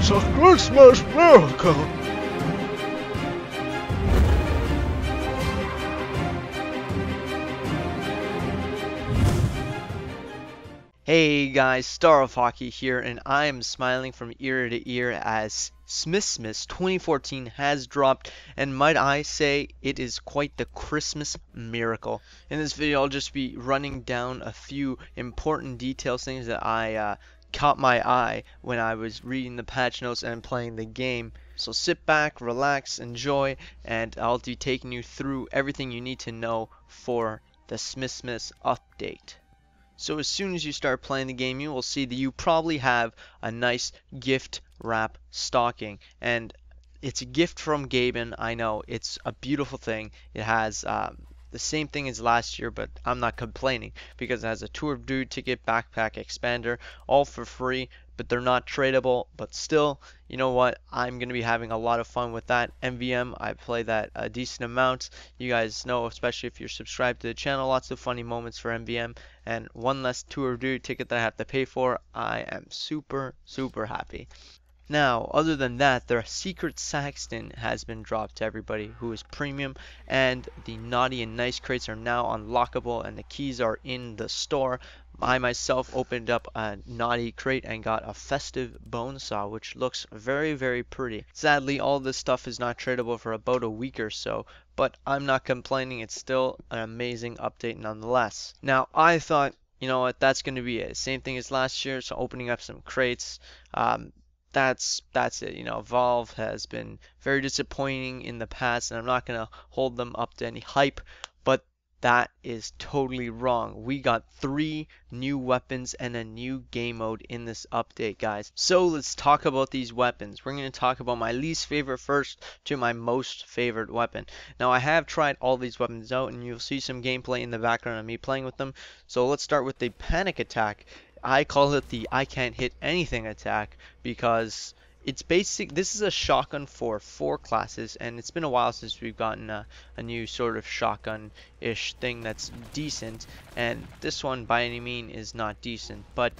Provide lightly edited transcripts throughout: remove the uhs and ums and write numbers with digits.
It's a Christmas miracle! Hey guys, Star of Hockey here, and I am smiling from ear to ear as Smissmas 2014 has dropped, and might I say, it is quite the Christmas miracle. In this video, I'll just be running down a few important details, things that I caught my eye when I was reading the patch notes and playing the game. So sit back, relax, enjoy, and I'll be taking you through everything you need to know for the Smissmas update. So as soon as you start playing the game, you will see that you probably have a nice gift wrap stocking, and it's a gift from Gaben. I know it's a beautiful thing. It has the same thing as last year, but I'm not complaining because it has a Tour of Duty ticket, backpack expander, all for free, but they're not tradable. But still, you know what? I'm going to be having a lot of fun with that. MVM, I play that a decent amount. You guys know, especially if you're subscribed to the channel, lots of funny moments for MVM. And one less Tour of Duty ticket that I have to pay for. I am super, super happy. Now, other than that, the Secret Saxton has been dropped to everybody who is premium, and the Naughty and Nice crates are now unlockable, and the keys are in the store. I myself opened up a Naughty crate and got a festive bone saw, which looks very, very pretty. Sadly, all this stuff is not tradable for about a week or so, but I'm not complaining. It's still an amazing update nonetheless. Now, I thought, you know what, that's going to be it. Same thing as last year, so opening up some crates. That's it. You know, Valve has been very disappointing in the past, and I'm not going to hold them up to any hype, but that is totally wrong. We got 3 new weapons and a new game mode in this update, guys. So let's talk about these weapons. We're going to talk about my least favorite first to my most favorite weapon. Now, I have tried all these weapons out, and you'll see some gameplay in the background of me playing with them. So let's start with the panic attack. I call it the I can't hit anything attack because it's basic. This is a shotgun for 4 classes, and it's been a while since we've gotten a new sort of shotgun-ish thing that's decent, and this one by any means is not decent, but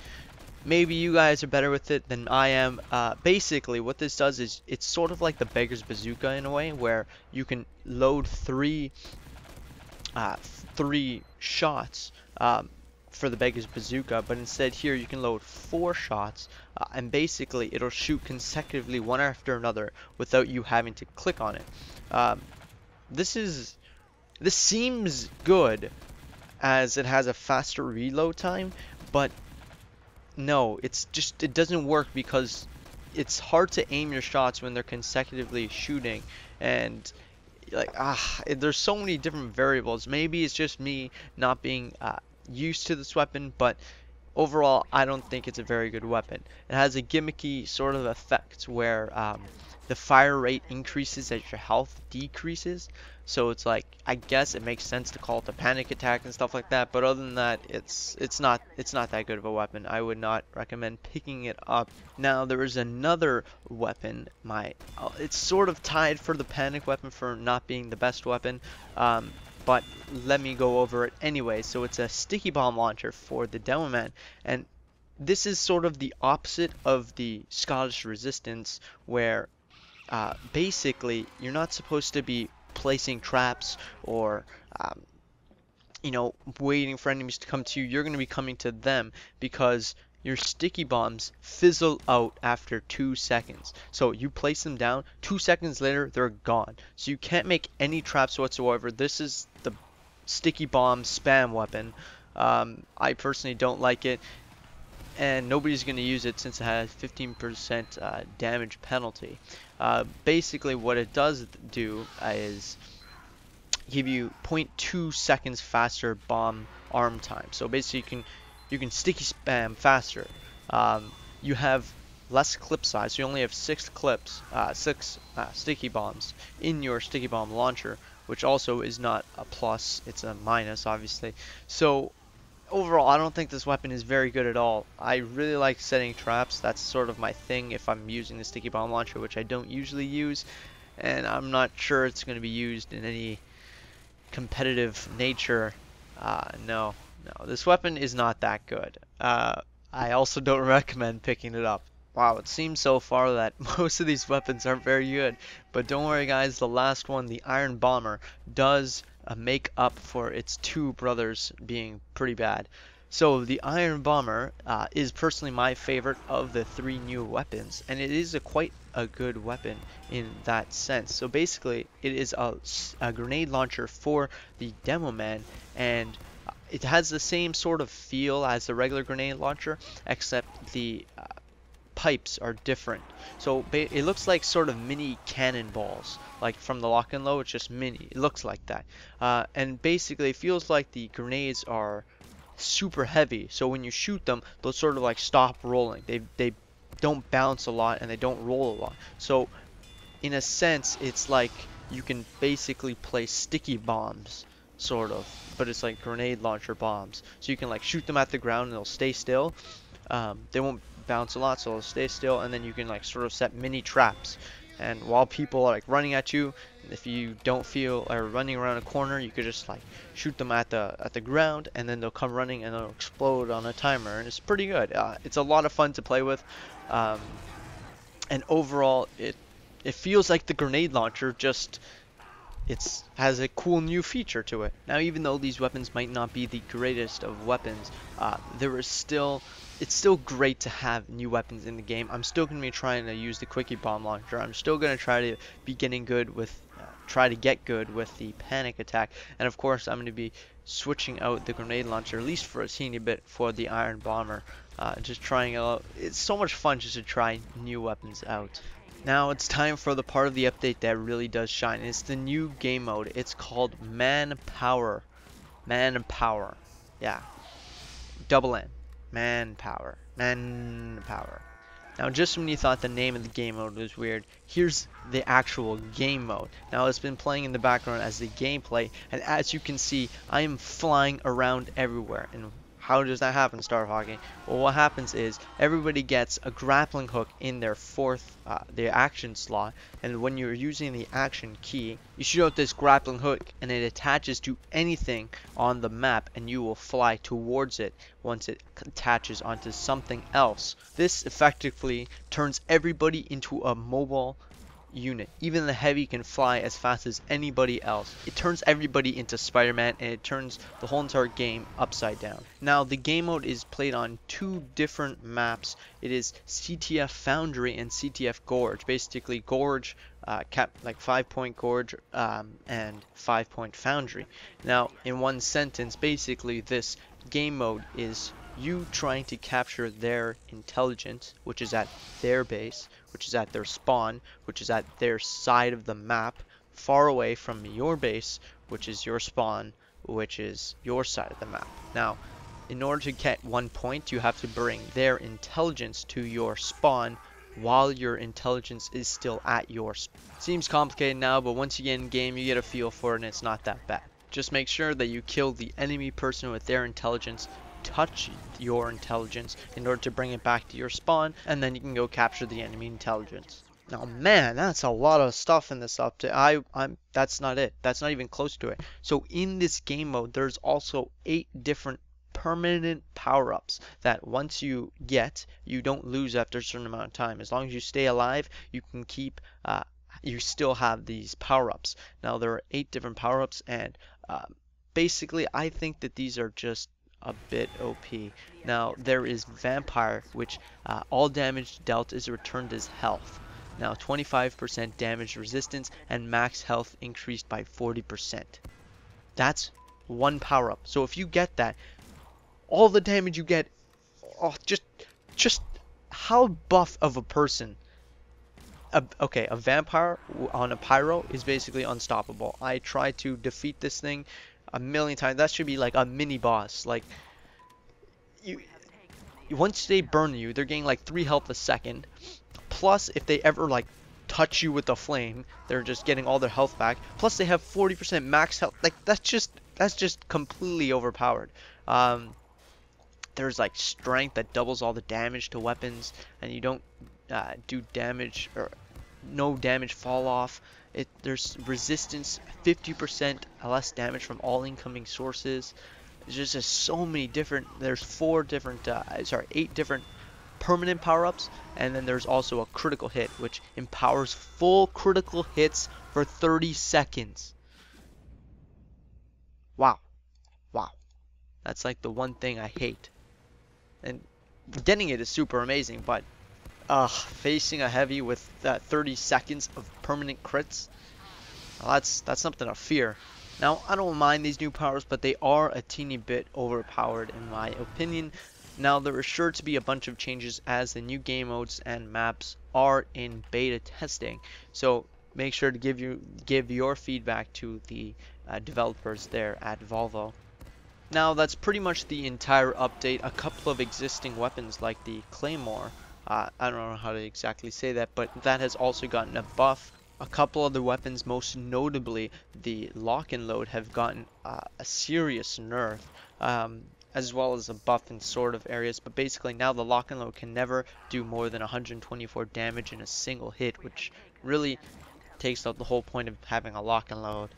maybe you guys are better with it than I am. Basically what this does is it's sort of like the beggar's bazooka in a way, where you can load 3 shots for the beggar's bazooka, but instead here you can load 4 shots, and basically it'll shoot consecutively one after another without you having to click on it. This seems good as it has a faster reload time, but no, it doesn't work because it's hard to aim your shots when they're consecutively shooting, and like there's so many different variables. Maybe it's just me not being used to this weapon, but overall I don't think it's a very good weapon. It has a gimmicky sort of effect where the fire rate increases as your health decreases, so it's like, I guess it makes sense to call it the panic attack and stuff like that, but other than that, it's not that good of a weapon. I would not recommend picking it up. Now there is another weapon, it's sort of tied for the panic weapon for not being the best weapon, but let me go over it anyway. So it's a sticky bomb launcher for the Demo Man, and this is sort of the opposite of the Scottish Resistance, where basically you're not supposed to be placing traps or you know, waiting for enemies to come to you. You're going to be coming to them because your sticky bombs fizzle out after 2 seconds. So you place them down, 2 seconds later they're gone. So you can't make any traps whatsoever. This is the sticky bomb spam weapon. I personally don't like it, and nobody's going to use it since it has 15% damage penalty. Basically what it does do is give you 0.2 seconds faster bomb arm time. So basically you can sticky spam faster. You have less clip size. You only have 6 clips, 6 sticky bombs in your sticky bomb launcher, which also is not a plus, it's a minus obviously. So overall I don't think this weapon is very good at all. I really like setting traps. That's sort of my thing if I'm using the sticky bomb launcher, which I don't usually use, and I'm not sure it's going to be used in any competitive nature. No, this weapon is not that good. I also don't recommend picking it up. Wow, it seems so far that most of these weapons are very good. But don't worry guys, the last one, the Iron Bomber, does make up for its two brothers being pretty bad. So the Iron Bomber is personally my favorite of the three new weapons, and it is quite a good weapon in that sense. So basically, it is a grenade launcher for the Demo Man, and it has the same sort of feel as the regular grenade launcher, except the pipes are different. So it looks like sort of mini cannonballs, like from the Lock and Load. It's just mini. It looks like that, and basically it feels like the grenades are super heavy. So when you shoot them, they'll sort of like stop rolling. They don't bounce a lot and they don't roll a lot. So in a sense, it's like you can basically place sticky bombs, sort of, but it's like grenade launcher bombs. So you can like shoot them at the ground and they'll stay still. They won't bounce a lot, so they'll stay still, and then you can like sort of set mini traps. And while people are like running at you, if you don't feel or running around a corner, you could just like shoot them at the ground, and then they'll come running and they'll explode on a timer, and it's pretty good. It's a lot of fun to play with, and overall it feels like the grenade launcher, just it has a cool new feature to it. Now, even though these weapons might not be the greatest of weapons, it's still great to have new weapons in the game. I'm still going to be trying to use the Quickie Bomb Launcher. I'm still going to try to be getting good with, try to get good with the Panic Attack. And of course, I'm going to be switching out the Grenade Launcher, at least for a teeny bit, for the Iron Bomber. Just trying it out. It's so much fun just to try new weapons out. Now it's time for the part of the update that really does shine. It's the new game mode. It's called Manpower. Manpower. Yeah. Double N. Manpower. Manpower. Now, just when you thought the name of the game mode was weird, here's the actual game mode. Now, it's been playing in the background as the gameplay, and as you can see, I am flying around everywhere. And how does that happen, Star Hockey? Well, what happens is everybody gets a grappling hook in their their action slot, and when you're using the action key, you shoot out this grappling hook, and it attaches to anything on the map, and you will fly towards it once it attaches onto something else. This effectively turns everybody into a mobile unit. Even the heavy can fly as fast as anybody else. It turns everybody into Spider-Man, and it turns the whole entire game upside down. Now, the game mode is played on two different maps. It is CTF Foundry and CTF Gorge. Basically, Gorge, like 5-point Gorge, and 5-point Foundry. Now, in one sentence, basically this game mode is you trying to capture their intelligence, which is at their base, which is at their spawn, which is at their side of the map, far away from your base, which is your spawn, which is your side of the map. Now, in order to get 1 point, you have to bring their intelligence to your spawn while your intelligence is still at your spawn. Seems complicated now, but once you get in game, you get a feel for it, and it's not that bad. Just make sure that you kill the enemy person with their intelligence, touch your intelligence in order to bring it back to your spawn, and then you can go capture the enemy intelligence. Now, man, that's a lot of stuff in this update. That's not it. That's not even close to it. So in this game mode, there's also 8 different permanent power-ups that once you get, you don't lose after a certain amount of time. As long as you stay alive, you can keep, you still have these power-ups. Now, there are 8 different power-ups, and basically, I think that these are just a bit OP. Now, there is Vampire, which all damage dealt is returned as health. Now, 25% damage resistance and max health increased by 40%. That's one power-up. So if you get that, all the damage you get, oh, just how buff of a person. Okay, a vampire on a pyro is basically unstoppable. I tried to defeat this thing a million times. That should be like a mini boss. Like, once they burn you, they're getting like 3 health a second. Plus, if they ever like touch you with a flame, they're just getting all their health back. Plus, they have 40% max health. Like, that's just completely overpowered. There's like strength that doubles all the damage to weapons, and you don't do damage or no damage fall off. There's resistance, 50% less damage from all incoming sources. There's just so many different. There's 8 different permanent power-ups, and then there's also a critical hit, which empowers full critical hits for 30 seconds. Wow. Wow. That's like the one thing I hate. And getting it is super amazing, but facing a heavy with 30 seconds of permanent crits, well, that's something to fear. Now, I don't mind these new powers, but they are a teeny bit overpowered in my opinion. Now, there are sure to be a bunch of changes as the new game modes and maps are in beta testing. So make sure to give your feedback to the developers there at Volvo. Now, that's pretty much the entire update. A couple of existing weapons like the Claymore, I don't know how to exactly say that, but that has also gotten a buff. A couple other weapons, most notably the lock and load, have gotten a serious nerf, as well as a buff in sort of areas. But basically now the lock and load can never do more than 124 damage in a single hit, which really takes out the whole point of having a lock and load.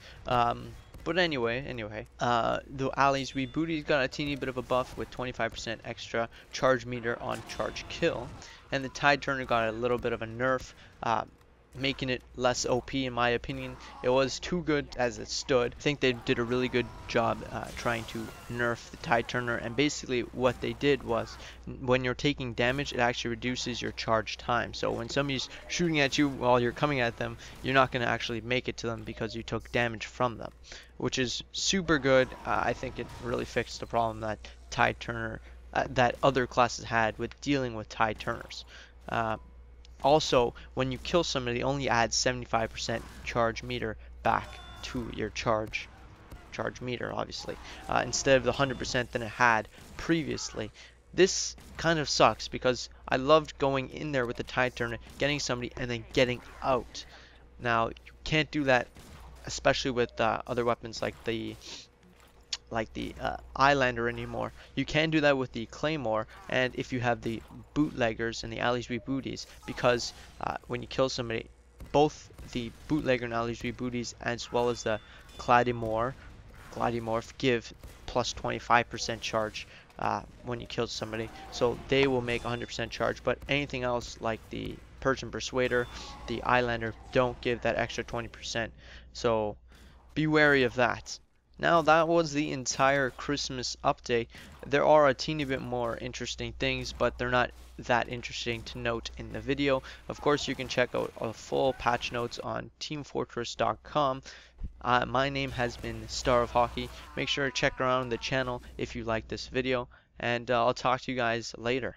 But anyway, the Ali's Rebooties got a teeny bit of a buff with 25% extra charge meter on charge kill, and the Tide Turner got a little bit of a nerf, making it less OP in my opinion. It was too good as it stood. I think they did a really good job trying to nerf the Tide Turner, and basically what they did was when you're taking damage, it actually reduces your charge time. So when somebody's shooting at you while you're coming at them, you're not going to actually make it to them because you took damage from them, which is super good. I think it really fixed the problem that Tide Turner, that other classes had with dealing with Tide Turners. Also, when you kill somebody, it only adds 75% charge meter back to your charge meter, obviously, instead of the 100% that it had previously. This kind of sucks because I loved going in there with the Tide Turner, getting somebody, and then getting out. Now, you can't do that, especially with other weapons like the Eyelander anymore. You can do that with the Claymore, and if you have the bootleggers and the Ali's Rebooties, because when you kill somebody, both the bootlegger and Ali's Rebooties as well as the Gladiomorph give plus 25% charge when you kill somebody, so they will make 100% charge. But anything else like the Persian Persuader, the Eyelander, don't give that extra 20%, so be wary of that. Now, that was the entire Christmas update. There are a teeny bit more interesting things, but they're not that interesting to note in the video. Of course, you can check out a full patch notes on teamfortress.com. My name has been Star of Hockey. Make sure to check around the channel if you like this video, and I'll talk to you guys later.